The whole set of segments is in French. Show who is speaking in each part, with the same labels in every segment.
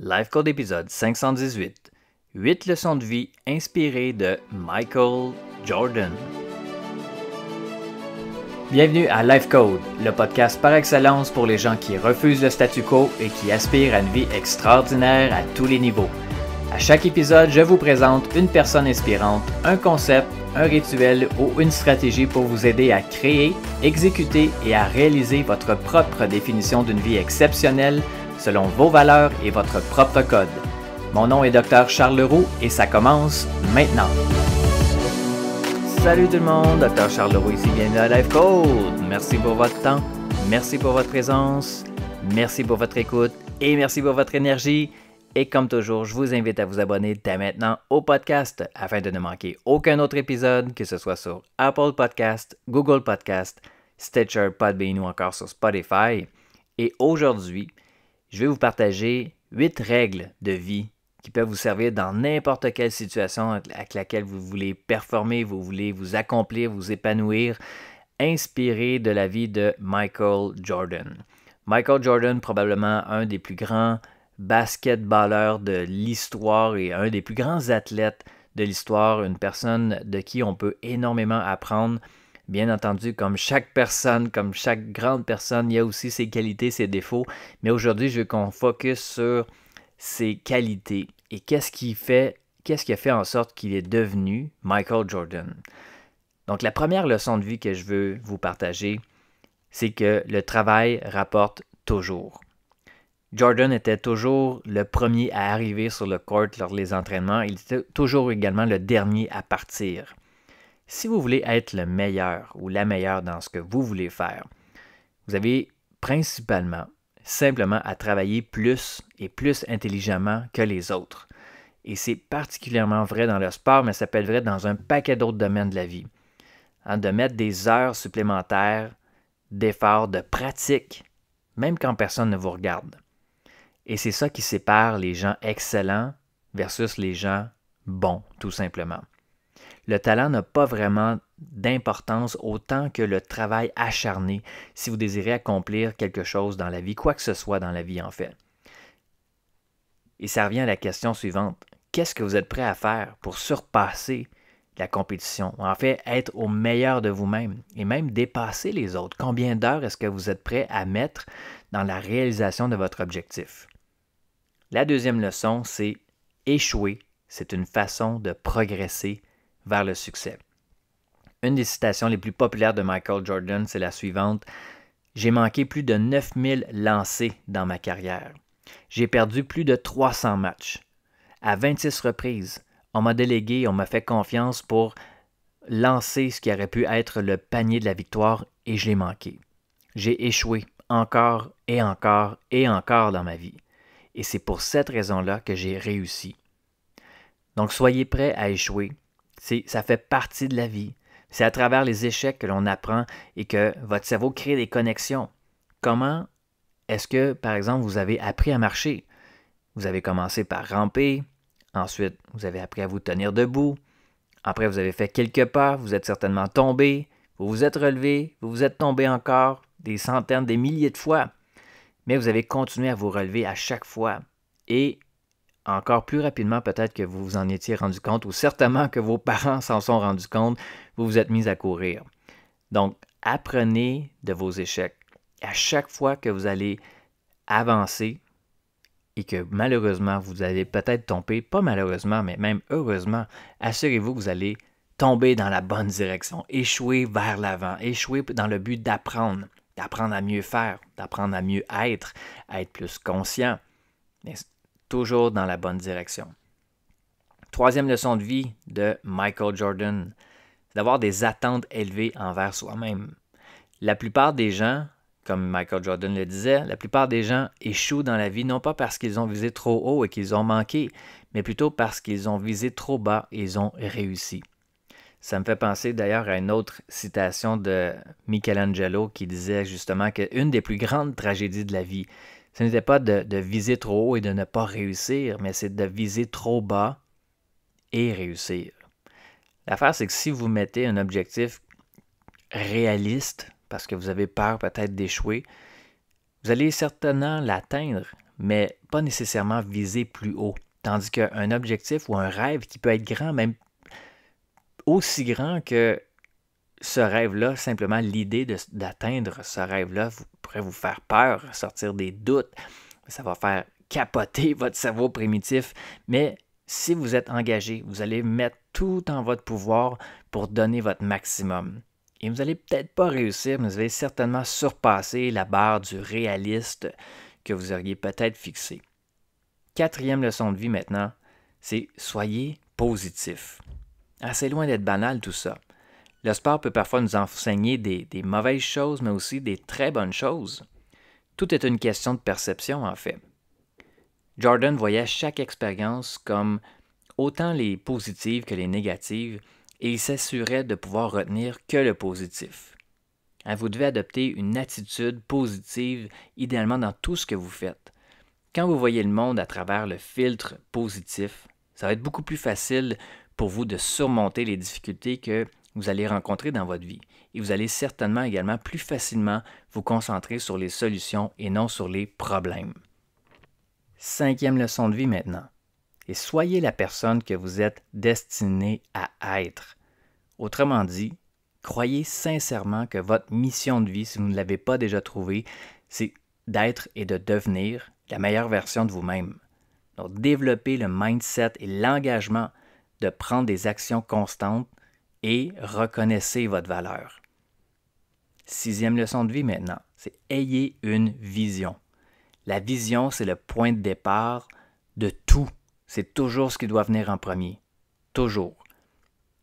Speaker 1: Life Code épisode 518. 8 leçons de vie inspirées de Michael Jordan. Bienvenue à Life Code, le podcast par excellence pour les gens qui refusent le statu quo et qui aspirent à une vie extraordinaire à tous les niveaux. À chaque épisode, je vous présente une personne inspirante, un concept, un rituel ou une stratégie pour vous aider à créer, exécuter et à réaliser votre propre définition d'une vie exceptionnelle selon vos valeurs et votre propre code. Mon nom est Dr. Charles Leroux et ça commence maintenant. Salut tout le monde, Dr. Charles Leroux ici, bienvenue à Life Code. Merci pour votre temps, merci pour votre présence, merci pour votre écoute et merci pour votre énergie. Et comme toujours, je vous invite à vous abonner dès maintenant au podcast afin de ne manquer aucun autre épisode, que ce soit sur Apple Podcast, Google Podcast, Stitcher, Podbean ou encore sur Spotify. Et aujourd'hui, je vais vous partager 8 règles de vie qui peuvent vous servir dans n'importe quelle situation avec laquelle vous voulez performer, vous voulez vous accomplir, vous épanouir, inspiré de la vie de Michael Jordan. Michael Jordan, probablement un des plus grands basketballeurs de l'histoire et un des plus grands athlètes de l'histoire, une personne de qui on peut énormément apprendre. Bien entendu, comme chaque personne, comme chaque grande personne, il y a aussi ses qualités, ses défauts. Mais aujourd'hui, je veux qu'on focus sur ses qualités et qu'est-ce qui a fait en sorte qu'il est devenu Michael Jordan. Donc, la première leçon de vie que je veux vous partager, c'est que le travail rapporte toujours. Jordan était toujours le premier à arriver sur le court lors des entraînements. Il était toujours également le dernier à partir. Si vous voulez être le meilleur ou la meilleure dans ce que vous voulez faire, vous avez principalement simplement à travailler plus et plus intelligemment que les autres. Et c'est particulièrement vrai dans le sport, mais ça peut être vrai dans un paquet d'autres domaines de la vie. De mettre des heures supplémentaires d'efforts, de pratique, même quand personne ne vous regarde. Et c'est ça qui sépare les gens excellents versus les gens bons, tout simplement. Le talent n'a pas vraiment d'importance autant que le travail acharné si vous désirez accomplir quelque chose dans la vie, quoi que ce soit dans la vie en fait. Et ça revient à la question suivante. Qu'est-ce que vous êtes prêt à faire pour surpasser la compétition? En fait, être au meilleur de vous-même et même dépasser les autres. Combien d'heures est-ce que vous êtes prêt à mettre dans la réalisation de votre objectif? La deuxième leçon, c'est échouer. C'est une façon de progresser vers le succès. Une des citations les plus populaires de Michael Jordan, c'est la suivante. « J'ai manqué plus de 9000 lancers dans ma carrière. J'ai perdu plus de 300 matchs. À 26 reprises, on m'a délégué, on m'a fait confiance pour lancer ce qui aurait pu être le panier de la victoire et je l'ai manqué. J'ai échoué encore et encore et encore dans ma vie. Et c'est pour cette raison-là que j'ai réussi. » Donc, soyez prêts à échouer. Ça fait partie de la vie. C'est à travers les échecs que l'on apprend et que votre cerveau crée des connexions. Comment est-ce que, par exemple, vous avez appris à marcher? Vous avez commencé par ramper, ensuite vous avez appris à vous tenir debout, après vous avez fait quelques pas, vous êtes certainement tombé, vous vous êtes relevé, vous vous êtes tombé encore des centaines, des milliers de fois, mais vous avez continué à vous relever à chaque fois et encore plus rapidement peut-être que vous vous en étiez rendu compte ou certainement que vos parents s'en sont rendus compte, vous vous êtes mis à courir. Donc, apprenez de vos échecs. À chaque fois que vous allez avancer et que malheureusement vous allez peut-être tomber, pas malheureusement, mais même heureusement, assurez-vous que vous allez tomber dans la bonne direction, échouer vers l'avant, échouer dans le but d'apprendre à mieux faire, d'apprendre à mieux être, à être plus conscient. Mais toujours dans la bonne direction. Troisième leçon de vie de Michael Jordan, c'est d'avoir des attentes élevées envers soi-même. La plupart des gens, comme Michael Jordan le disait, la plupart des gens échouent dans la vie non pas parce qu'ils ont visé trop haut et qu'ils ont manqué, mais plutôt parce qu'ils ont visé trop bas et ils ont réussi. Ça me fait penser d'ailleurs à une autre citation de Michelangelo qui disait justement qu'une des plus grandes tragédies de la vie, ce n'était pas de viser trop haut et de ne pas réussir, mais c'est de viser trop bas et réussir. L'affaire, c'est que si vous mettez un objectif réaliste, parce que vous avez peur peut-être d'échouer, vous allez certainement l'atteindre, mais pas nécessairement viser plus haut. Tandis qu'un objectif ou un rêve qui peut être grand, même aussi grand que ce rêve-là, simplement l'idée d'atteindre ce rêve-là pourrait vous faire peur, sortir des doutes. Ça va faire capoter votre cerveau primitif. Mais si vous êtes engagé, vous allez mettre tout en votre pouvoir pour donner votre maximum. Et vous n'allez peut-être pas réussir, mais vous allez certainement surpasser la barre du réaliste que vous auriez peut-être fixé. 4e leçon de vie maintenant, c'est soyez positif. C'est loin d'être banal tout ça. Le sport peut parfois nous enseigner des mauvaises choses, mais aussi des très bonnes choses. Tout est une question de perception en fait. Jordan voyait chaque expérience comme autant les positives que les négatives, et il s'assurait de pouvoir retenir que le positif. Vous devez adopter une attitude positive, idéalement dans tout ce que vous faites. Quand vous voyez le monde à travers le filtre positif, ça va être beaucoup plus facile pour vous de surmonter les difficultés que vous allez rencontrer dans votre vie. Et vous allez certainement également plus facilement vous concentrer sur les solutions et non sur les problèmes. 5e leçon de vie maintenant. Et soyez la personne que vous êtes destiné à être. Autrement dit, croyez sincèrement que votre mission de vie, si vous ne l'avez pas déjà trouvée, c'est d'être et de devenir la meilleure version de vous-même. Donc, développez le mindset et l'engagement de prendre des actions constantes et reconnaissez votre valeur. 6e leçon de vie maintenant, c'est ayez une vision. La vision, c'est le point de départ de tout. C'est toujours ce qui doit venir en premier. Toujours.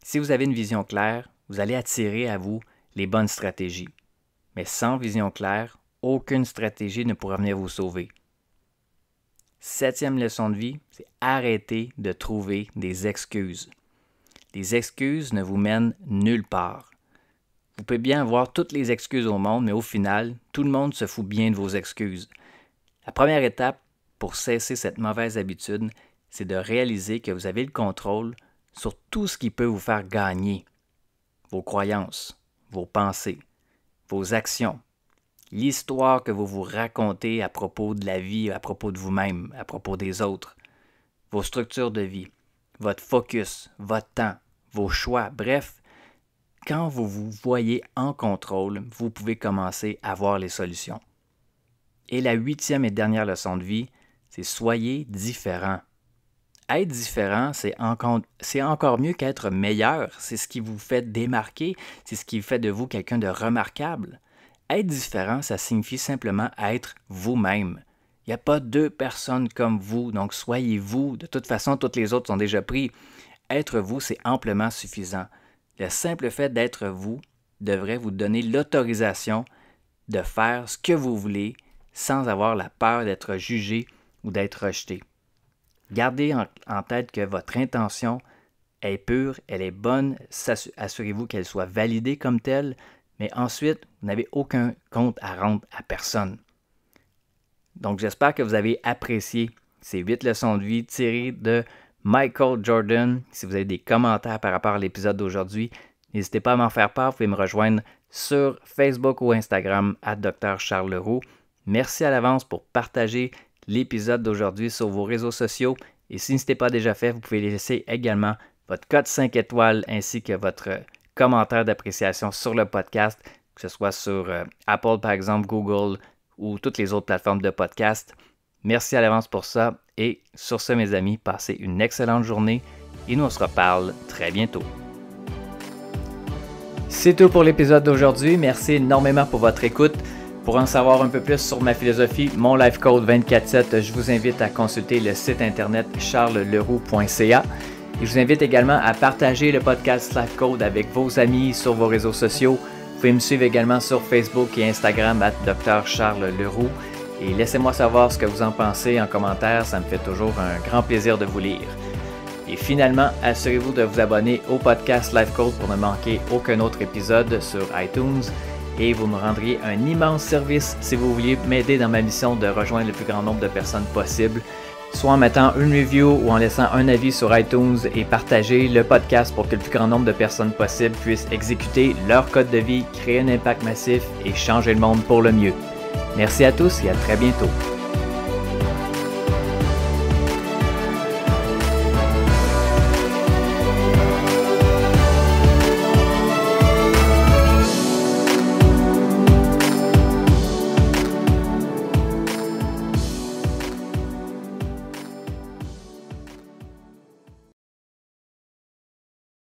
Speaker 1: Si vous avez une vision claire, vous allez attirer à vous les bonnes stratégies. Mais sans vision claire, aucune stratégie ne pourra venir vous sauver. 7e leçon de vie, c'est arrêter de trouver des excuses. Les excuses ne vous mènent nulle part. Vous pouvez bien avoir toutes les excuses au monde, mais au final, tout le monde se fout bien de vos excuses. La première étape pour cesser cette mauvaise habitude, c'est de réaliser que vous avez le contrôle sur tout ce qui peut vous faire gagner. Vos croyances, vos pensées, vos actions, l'histoire que vous vous racontez à propos de la vie, à propos de vous-même, à propos des autres, vos structures de vie, votre focus, votre temps, vos choix, bref, quand vous vous voyez en contrôle, vous pouvez commencer à voir les solutions. Et la 8e et dernière leçon de vie, c'est soyez différent. Être différent, c'est encore mieux qu'être meilleur. C'est ce qui vous fait démarquer, c'est ce qui fait de vous quelqu'un de remarquable. Être différent, ça signifie simplement être vous-même. Il n'y a pas deux personnes comme vous, donc soyez vous. De toute façon, toutes les autres sont déjà pris. Être vous, c'est amplement suffisant. Le simple fait d'être vous devrait vous donner l'autorisation de faire ce que vous voulez sans avoir la peur d'être jugé ou d'être rejeté. Gardez en tête que votre intention est pure, elle est bonne, assurez-vous qu'elle soit validée comme telle, mais ensuite, vous n'avez aucun compte à rendre à personne. Donc, j'espère que vous avez apprécié ces 8 leçons de vie tirées de Michael Jordan. Si vous avez des commentaires par rapport à l'épisode d'aujourd'hui, n'hésitez pas à m'en faire part. Vous pouvez me rejoindre sur Facebook ou Instagram @Dr Charles Leroux. Merci à l'avance pour partager l'épisode d'aujourd'hui sur vos réseaux sociaux. Et si ce n'était pas déjà fait, vous pouvez laisser également votre cote 5 étoiles ainsi que votre commentaire d'appréciation sur le podcast, que ce soit sur Apple par exemple, Google ou toutes les autres plateformes de podcast. Merci à l'avance pour ça. Et sur ce, mes amis, passez une excellente journée et nous on se reparle très bientôt. C'est tout pour l'épisode d'aujourd'hui. Merci énormément pour votre écoute. Pour en savoir un peu plus sur ma philosophie, mon Life Code 24/7, je vous invite à consulter le site internet charlesleroux.ca. Et je vous invite également à partager le podcast Life Code avec vos amis sur vos réseaux sociaux. Vous pouvez me suivre également sur Facebook et Instagram @Dr Charles Leroux. Et laissez-moi savoir ce que vous en pensez en commentaire, ça me fait toujours un grand plaisir de vous lire. Et finalement, assurez-vous de vous abonner au podcast Life Code pour ne manquer aucun autre épisode sur iTunes. Et vous me rendriez un immense service si vous vouliez m'aider dans ma mission de rejoindre le plus grand nombre de personnes possible, soit en mettant une review ou en laissant un avis sur iTunes et partager le podcast pour que le plus grand nombre de personnes possible puissent exécuter leur code de vie, créer un impact massif et changer le monde pour le mieux. Merci à tous et à très bientôt.